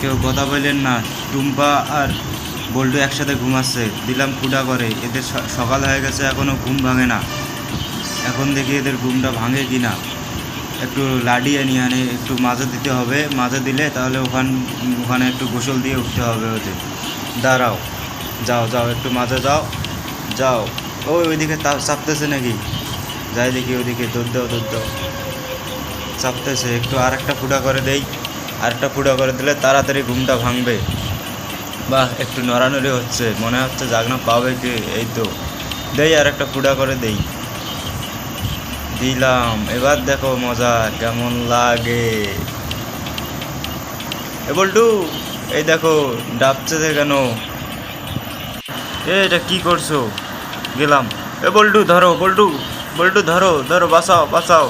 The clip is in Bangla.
কেউ কথা বললেন না। টুম্পা আর বল্টু একসাথে ঘুমাচ্ছে, দিলাম ফুটা করে। এদের সকাল হয়ে গেছে, এখনও ঘুম ভাঙে না। এখন দেখি এদের ঘুমটা ভাঙে কি না। একটু লাডিয়ে নিয়ে আনে, একটু মাজা দিতে হবে। মাজা দিলে তাহলে ওখানে একটু গোসল দিয়ে উঠতে হবে ওদের। দাঁড়াও, যাও যাও, একটু মাজা যাও যাও। ওইদিকে চাপতেছে নাকি? যাই দেখি ওইদিকে, দৌড় দাও দৌড় দাও। চাপতেছে, একটু আর একটা ফুটা করে দেই। আরেকটা ফুটা করে দিলে তাড়াতাড়ি ঘুমটা ভাঙবে। বাহ, একটু নড়ানড়ি হচ্ছে, মনে হচ্ছে জাগনা পাবে কি। এই তো দেই, আর একটা ফুটা করে দেই। দিলাম, এবার দেখো মজা কেমন লাগে। এ বল্টু, এই দেখো ডাবছে কেন? এটা কি করছো? গেলাম। এ বল্টু ধরো, বল্টু বল্টু ধরো ধরো, বাঁচাও বাঁচাও।